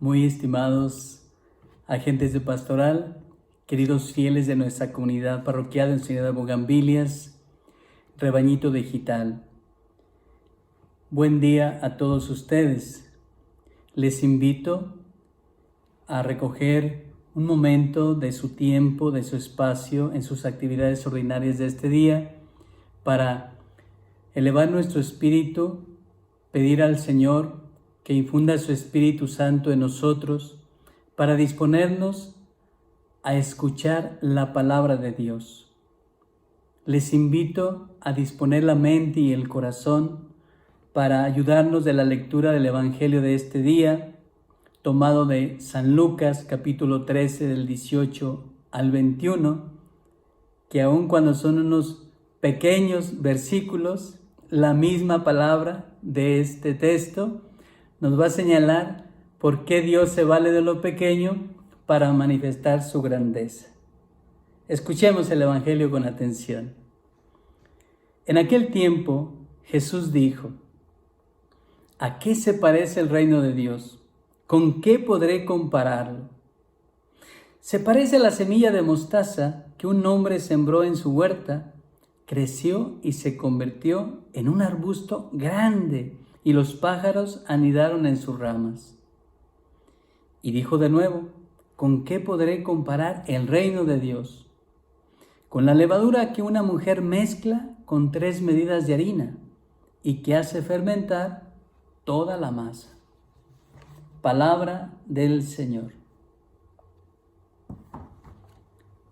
Muy estimados agentes de pastoral, queridos fieles de nuestra comunidad parroquial en Ciudad de Bugambilias, rebañito digital. Buen día a todos ustedes. Les invito a recoger un momento de su tiempo, de su espacio en sus actividades ordinarias de este día para elevar nuestro espíritu, pedir al Señor que infunda su Espíritu Santo en nosotros para disponernos a escuchar la palabra de Dios. Les invito a disponer la mente y el corazón para ayudarnos de la lectura del Evangelio de este día, tomado de San Lucas, capítulo 13, del 18 al 21, que aun cuando son unos pequeños versículos, la misma palabra de este texto nos va a señalar por qué Dios se vale de lo pequeño para manifestar su grandeza. Escuchemos el Evangelio con atención. En aquel tiempo Jesús dijo: ¿A qué se parece el reino de Dios? ¿Con qué podré compararlo? Se parece a la semilla de mostaza que un hombre sembró en su huerta, creció y se convirtió en un arbusto grande, y los pájaros anidaron en sus ramas. Y dijo de nuevo: ¿Con qué podré comparar el reino de Dios? Con la levadura que una mujer mezcla con 3 medidas de harina y que hace fermentar toda la masa. Palabra del Señor.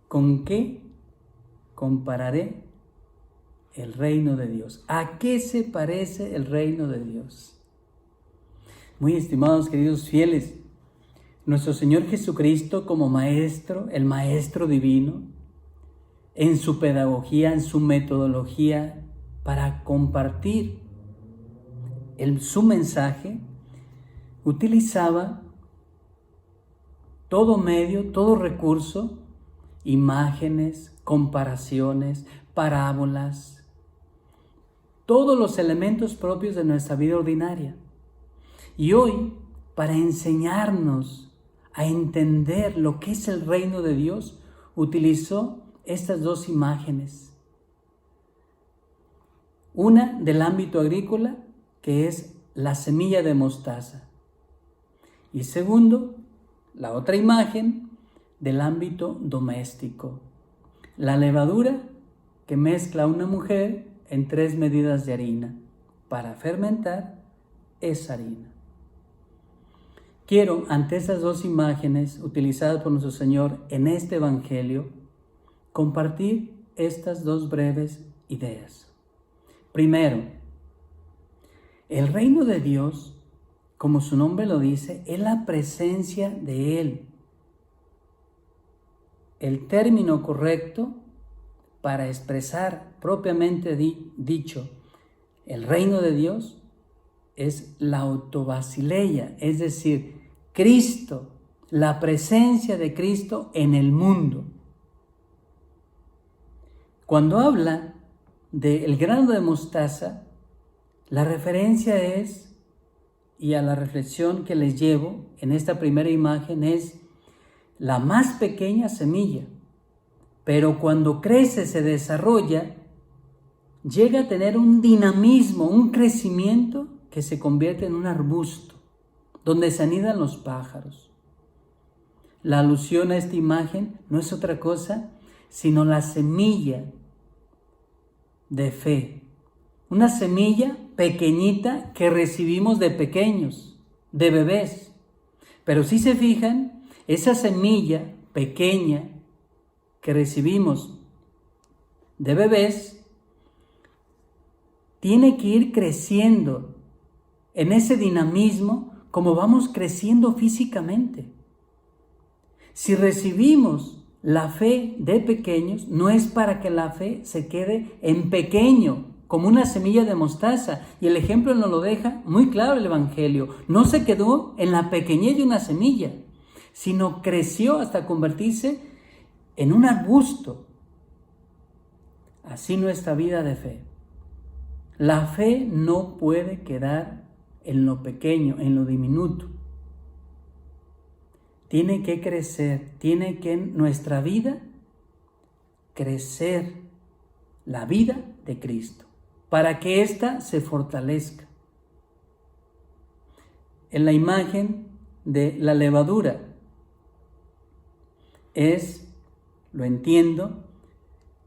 ¿Con qué compararé el reino de Dios? ¿A qué se parece el reino de Dios? Muy estimados, queridos fieles, nuestro Señor Jesucristo como Maestro, el Maestro Divino, en su pedagogía, en su metodología para compartir su mensaje, utilizaba todo medio, todo recurso, imágenes, comparaciones, parábolas, todos los elementos propios de nuestra vida ordinaria. Y hoy, para enseñarnos a entender lo que es el reino de Dios, utilizó estas 2 imágenes. Una del ámbito agrícola, que es la semilla de mostaza. Y segundo, la otra imagen del ámbito doméstico. La levadura que mezcla una mujer en 3 medidas de harina para fermentar esa harina. Quiero, ante estas 2 imágenes utilizadas por nuestro Señor en este Evangelio, compartir estas 2 breves ideas. Primero, el reino de Dios, como su nombre lo dice, es la presencia de Él. El término correcto para expresar propiamente dicho el reino de Dios es la autobasileia, es decir, Cristo, la presencia de Cristo en el mundo. Cuando habla del grano de mostaza, la referencia es, y a la reflexión que les llevo en esta primera imagen, es la más pequeña semilla, pero cuando crece, se desarrolla, llega a tener un dinamismo, un crecimiento que se convierte en un arbusto, donde se anidan los pájaros. La alusión a esta imagen no es otra cosa sino la semilla de fe. Una semilla pequeñita que recibimos de pequeños, de bebés. Pero si se fijan, esa semilla pequeña que recibimos de bebés tiene que ir creciendo en ese dinamismo como vamos creciendo físicamente. Si recibimos la fe de pequeños, no es para que la fe se quede en pequeño, como una semilla de mostaza. Y el ejemplo nos lo deja muy claro el Evangelio. No se quedó en la pequeñez de una semilla, sino creció hasta convertirse en un arbusto. Así nuestra vida de fe. La fe no puede quedar en lo pequeño, en lo diminuto. tiene que crecer, tiene que en nuestra vida crecer la vida de Cristo, para que ésta se fortalezca. En la imagen de la levadura lo entiendo,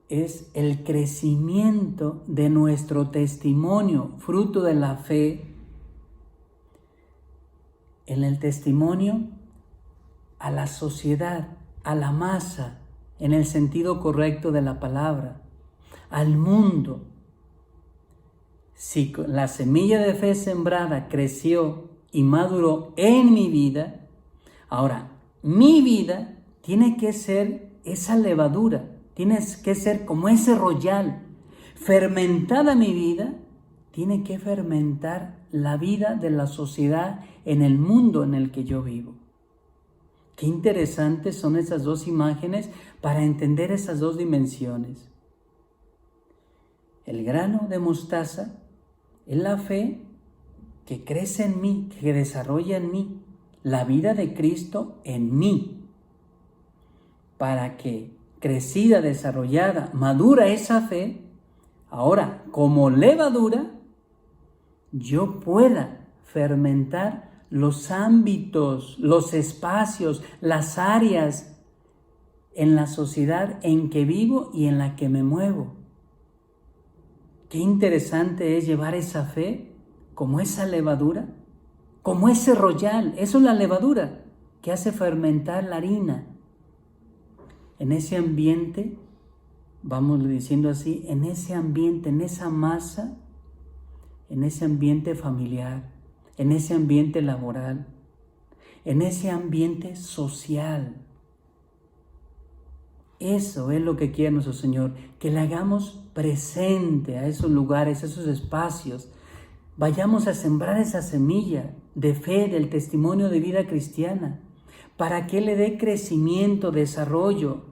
es el crecimiento de nuestro testimonio, fruto de la fe, en el testimonio a la sociedad, a la masa, en el sentido correcto de la palabra, al mundo. Si la semilla de fe sembrada creció y maduró en mi vida, ahora mi vida tiene que ser esa levadura, tiene que ser como ese royal. Fermentada mi vida, tiene que fermentar la vida de la sociedad en el mundo en el que yo vivo. Qué interesantes son esas dos imágenes para entender esas dos dimensiones. El grano de mostaza es la fe que crece en mí, que desarrolla en mí, la vida de Cristo en mí, para que crecida, desarrollada, madura esa fe, ahora como levadura, yo pueda fermentar los ámbitos, los espacios, las áreas en la sociedad en que vivo y en la que me muevo. Qué interesante es llevar esa fe como esa levadura, como ese royal. Eso es la levadura que hace fermentar la harina. En ese ambiente, vamos diciendo así, en ese ambiente, en esa masa, en ese ambiente familiar, en ese ambiente laboral, en ese ambiente social. Eso es lo que quiere nuestro Señor, que le hagamos presente a esos lugares, a esos espacios. Vayamos a sembrar esa semilla de fe, del testimonio de vida cristiana, para que Él le dé crecimiento, desarrollo.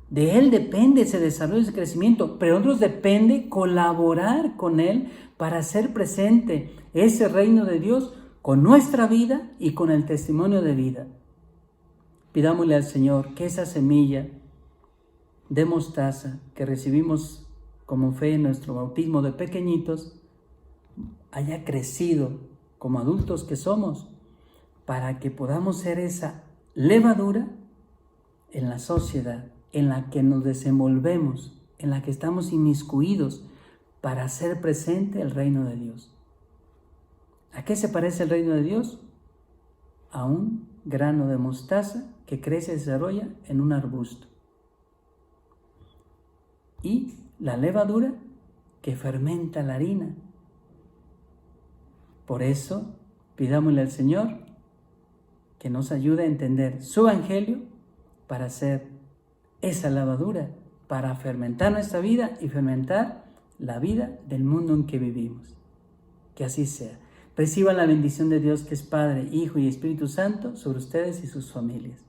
De Él depende ese desarrollo, ese crecimiento, pero de nosotros depende colaborar con Él para hacer presente ese reino de Dios con nuestra vida y con el testimonio de vida. Pidámosle al Señor que esa semilla de mostaza que recibimos como fe en nuestro bautismo de pequeñitos haya crecido como adultos que somos, para que podamos ser esa levadura en la sociedad en la que nos desenvolvemos, en la que estamos inmiscuidos para hacer presente el reino de Dios. ¿A qué se parece el reino de Dios? A un grano de mostaza que crece y se desarrolla en un arbusto. Y la levadura que fermenta la harina. Por eso, pidámosle al Señor que nos ayude a entender su evangelio para hacer esa levadura, para fermentar nuestra vida y fermentar la vida del mundo en que vivimos. Que así sea. Reciban la bendición de Dios, que es Padre, Hijo y Espíritu Santo, sobre ustedes y sus familias.